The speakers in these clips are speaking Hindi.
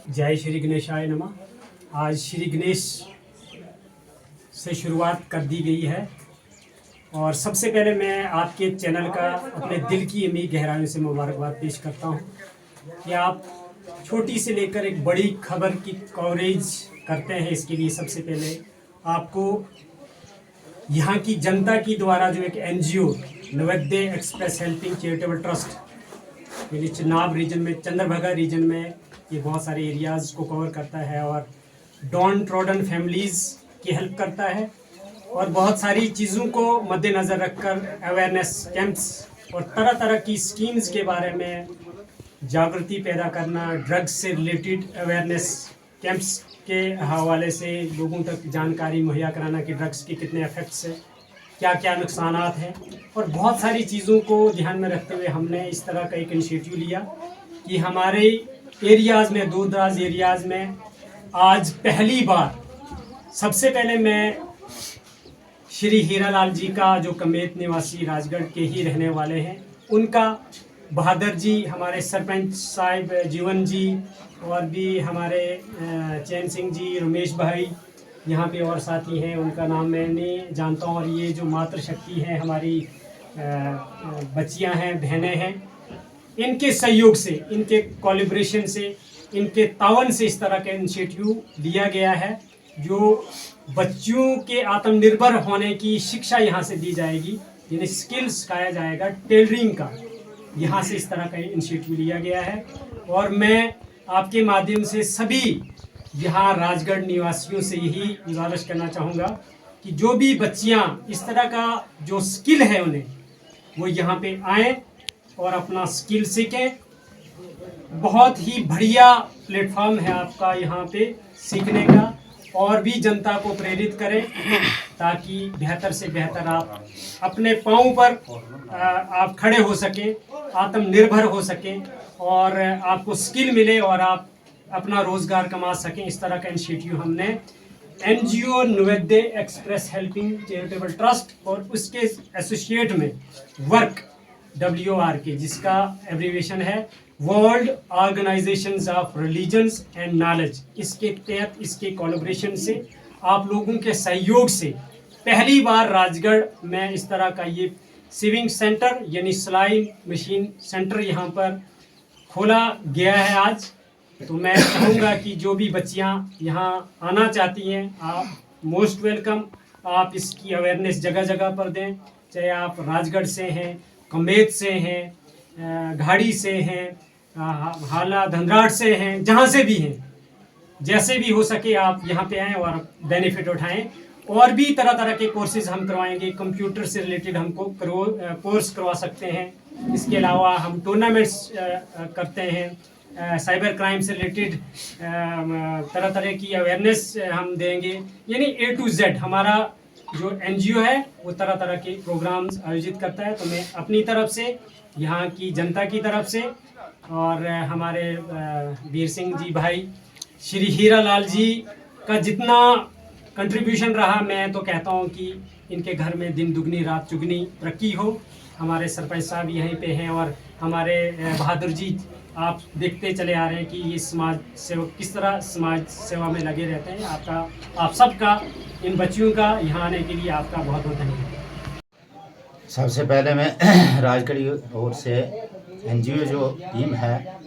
जय श्री गणेशाय नमः। आज श्री गणेश से शुरुआत कर दी गई है और सबसे पहले मैं आपके चैनल का अपने दिल की अमीर गहराइयों से मुबारकबाद पेश करता हूं कि आप छोटी से लेकर एक बड़ी खबर की कवरेज करते हैं। इसके लिए सबसे पहले आपको यहाँ की जनता की द्वारा जो एक NGO Navodaya express helping charitable trust यानी चिनाब रीजन में, चंद्रभागा रीजन में ये बहुत सारे एरियाज़ को कवर करता है और डाउन ट्रॉडन फैमिलीज़ की हेल्प करता है और बहुत सारी चीज़ों को मद्देनज़र रखकर अवेयरनेस कैंप्स और तरह तरह की स्कीम्स के बारे में जागृति पैदा करना, ड्रग्स से रिलेटेड अवेयरनेस कैंप्स के हवाले से लोगों तक जानकारी मुहैया कराना कि ड्रग्स के कितने इफेक्ट्स हैं, क्या क्या नुकसानात हैं और बहुत सारी चीज़ों को ध्यान में रखते हुए हमने इस तरह का एक इनिशिएटिव लिया कि हमारे एरियाज़ में, दूर दराज एरियाज़ में आज पहली बार सबसे पहले मैं श्री हीरालाल जी का, जो कमेत निवासी राजगढ़ के ही रहने वाले हैं, उनका, बहादुर जी, हमारे सरपंच साहिब जीवन जी और भी हमारे चैन सिंह जी, रमेश भाई यहाँ पे और साथी हैं, उनका नाम मैं नहीं जानता हूँ। और ये जो मातृशक्ति है, हमारी बच्चियाँ हैं, बहनें हैं, इनके सहयोग से, इनके कोलैबोरेशन से, इनके तावन से इस तरह का इनिशिएटिव लिया गया है जो बच्चियों के आत्मनिर्भर होने की शिक्षा यहाँ से दी जाएगी, यानी स्किल सिखाया जाएगा टेलरिंग का। यहाँ से इस तरह का इनिशिएटिव लिया गया है और मैं आपके माध्यम से सभी यहाँ राजगढ़ निवासियों से यही गुजारिश करना चाहूँगा कि जो भी बच्चियाँ इस तरह का जो स्किल है उन्हें, वो यहाँ पे आएँ और अपना स्किल सीखें। बहुत ही बढ़िया प्लेटफॉर्म है आपका यहाँ पे सीखने का और भी जनता को प्रेरित करें ताकि बेहतर से बेहतर आप अपने पाँव पर आप खड़े हो सकें, आत्मनिर्भर हो सकें और आपको स्किल मिले और आप अपना रोज़गार कमा सकें। इस तरह का इनिशिएटिव हमने NGO Navodaya express helping charitable trust और उसके एसोसिएट में वर्क WRK, जिसका एब्रीविएशन है world organisations of religions and knowledge, इसके तहत, इसके कोलैबोरेशन से, आप लोगों के सहयोग से पहली बार राजगढ़ में इस तरह का ये सीविंग सेंटर यानी सिलाई मशीन सेंटर यहाँ पर खोला गया है आज। तो मैं चाहूँगा कि जो भी बच्चियाँ यहाँ आना चाहती हैं, आप मोस्ट वेलकम। आप इसकी अवेयरनेस जगह जगह पर दें, चाहे आप राजगढ़ से हैं, कमेत से हैं, घाड़ी से हैं, हाला धंधराट से हैं, जहाँ से भी हैं, जैसे भी हो सके आप यहाँ पे आएँ और बेनिफिट उठाएं। और भी तरह तरह के कोर्सेज हम करवाएंगे, कंप्यूटर से रिलेटेड हमको कोर्स करवा सकते हैं। इसके अलावा हम टूर्नामेंट्स करते हैं, साइबर क्राइम से रिलेटेड तरह तरह की अवेयरनेस हम देंगे। यानी A to Z हमारा जो NGO है वो तरह तरह के प्रोग्राम्स आयोजित करता है। तो मैं अपनी तरफ से, यहाँ की जनता की तरफ से और हमारे वीर सिंह जी भाई, श्री हीरालाल जी का जितना कंट्रीब्यूशन रहा, मैं तो कहता हूँ कि इनके घर में दिन दुगनी रात चुगनी तरक्की हो। हमारे सरपंच साहब यहीं पे हैं और हमारे बहादुर जी, आप देखते चले आ रहे हैं कि ये समाज सेवक किस तरह समाज सेवा में लगे रहते हैं। आप सबका, इन बच्चियों का यहाँ आने के लिए आपका बहुत बहुत धन्यवाद। सबसे पहले मैं राजगढ़ की ओर से NGO जो टीम है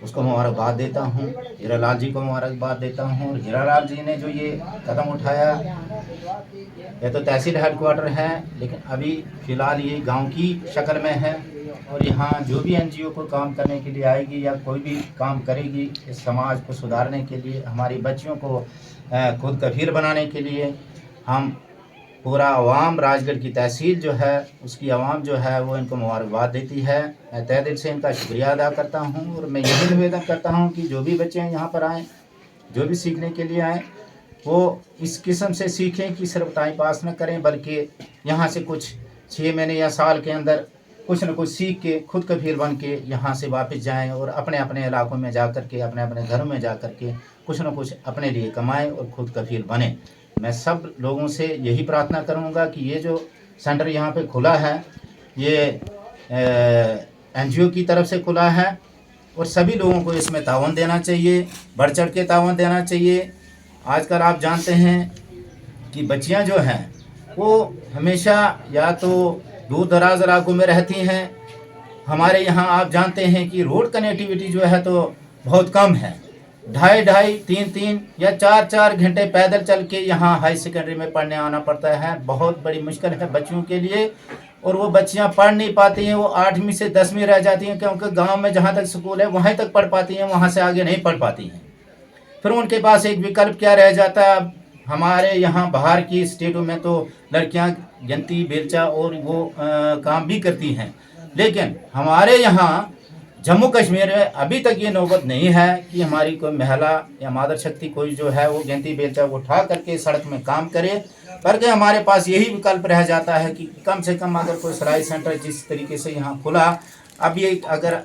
उसको मुबारकबाद देता हूँ, हीरालाल जी को मुबारकबाद देता हूँ। हीरालाल जी ने जो ये कदम उठाया, ये तो तहसील हेडक्वार्टर है लेकिन अभी फ़िलहाल ये गांव की शक्ल में है और यहाँ जो भी NGO को काम करने के लिए आएगी या कोई भी काम करेगी इस समाज को सुधारने के लिए, हमारी बच्चियों को खुद कफील बनाने के लिए, हम पूरा आवाम, राजगढ़ की तहसील जो है उसकी आवाम जो है वो इनको मुबारकबाद देती है। मैं तहे दिल से इनका शुक्रिया अदा करता हूँ और मैं यही निवेदन करता हूँ कि जो भी बच्चे यहाँ पर आएँ, जो भी सीखने के लिए आएँ, वो इस किस्म से सीखें कि सिर्फ टाइम पास न करें बल्कि यहाँ से कुछ 6 महीने या साल के अंदर कुछ न कुछ सीख के खुद कफील बन के यहाँ से वापस जाएं और अपने अपने इलाकों में जा कर के, अपने अपने घरों में जा कर के कुछ न कुछ अपने लिए कमाएं और खुद कफील बने। मैं सब लोगों से यही प्रार्थना करूँगा कि ये जो सेंटर यहाँ पे खुला है ये NGO की तरफ से खुला है और सभी लोगों को इसमें ताउन देना चाहिए, बढ़ चढ़ के ताउन देना चाहिए। आजकल आप जानते हैं कि बच्चियां जो हैं वो हमेशा या तो दूर दराज इलाकों में रहती हैं। हमारे यहाँ आप जानते हैं कि रोड कनेक्टिविटी जो है तो बहुत कम है। 2.5, 3 या 4 घंटे पैदल चल के यहाँ हाई सेकेंडरी में पढ़ने आना पड़ता है। बहुत बड़ी मुश्किल है बच्चियों के लिए, और वो बच्चियाँ पढ़ नहीं पाती हैं। वो 8वीं से 10वीं रह जाती हैं, क्योंकि गांव में जहाँ तक स्कूल है वहीं तक पढ़ पाती हैं, वहाँ से आगे नहीं पढ़ पाती हैं। फिर उनके पास एक विकल्प क्या रह जाता है। हमारे यहाँ बाहर की स्टेटों में तो लड़कियाँ गिनती बेलचा और वो काम भी करती हैं, लेकिन हमारे यहाँ जम्मू कश्मीर में अभी तक ये नौबत नहीं है कि हमारी कोई महिला या मादर शक्ति कोई जो है वो गिनती बेलचा उठा करके सड़क में काम करे। करके हमारे पास यही विकल्प रह जाता है कि कम से कम अगर कोई सिलाई सेंटर जिस तरीके से यहाँ खुला, अब ये अगर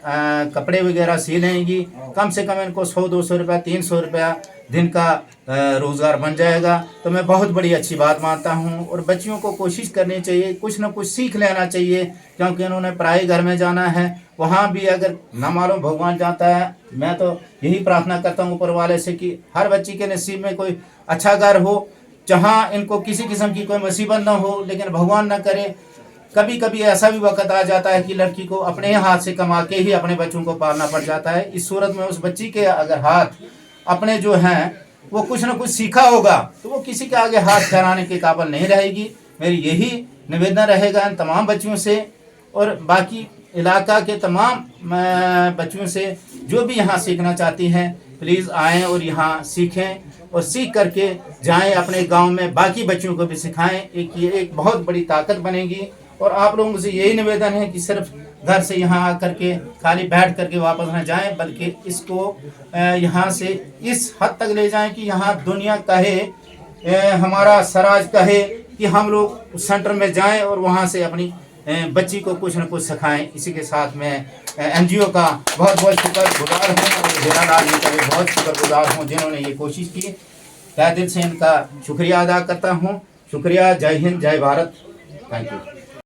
कपड़े वगैरह सी लेंगी, कम से कम इनको 100-200 रुपया 300 रुपया दिन का रोज़गार बन जाएगा, तो मैं बहुत बड़ी अच्छी बात मानता हूँ। और बच्चियों को कोशिश करनी चाहिए, कुछ ना कुछ सीख लेना चाहिए, क्योंकि उन्होंने पराई घर में जाना है। वहाँ भी अगर ना मालूम भगवान जानता है, मैं तो यही प्रार्थना करता हूँ ऊपर वाले से कि हर बच्ची के नसीब में कोई अच्छा घर हो, जहाँ इनको किसी किस्म की कोई मुसीबत ना हो। लेकिन भगवान ना करे, कभी कभी ऐसा भी वक्त आ जाता है कि लड़की को अपने हाथ से कमा के ही अपने बच्चों को पालना पड़ जाता है। इस सूरत में उस बच्ची के अगर हाथ अपने जो हैं वो कुछ ना कुछ सीखा होगा, तो वो किसी के आगे हाथ फैलाने के काबिल नहीं रहेगी। मेरी यही निवेदन रहेगा इन तमाम बच्चियों से और बाकी इलाका के तमाम बच्चियों से, जो भी यहाँ सीखना चाहती हैं प्लीज़ आएँ और यहाँ सीखें और सीख करके जाएं अपने गांव में, बाकी बच्चों को भी सिखाएं। ये एक बहुत बड़ी ताकत बनेगी। और आप लोगों से यही निवेदन है कि सिर्फ घर से यहाँ आकर के खाली बैठ करके वापस न जाएं, बल्कि इसको यहाँ से इस हद तक ले जाएं कि यहाँ दुनिया कहे, हमारा स्वराज कहे कि हम लोग उस सेंटर में जाएं और वहाँ से अपनी बच्ची को कुछ न कुछ सिखाएं। इसी के साथ मैं NGO का बहुत बहुत शुक्रगुजार हूँ और हीरा लाल जी का भी बहुत शुक्रगुजार हूँ जिन्होंने ये कोशिश की। तहे दिल से इनका शुक्रिया अदा करता हूँ। शुक्रिया। जय हिंद, जय भारत। Thank you.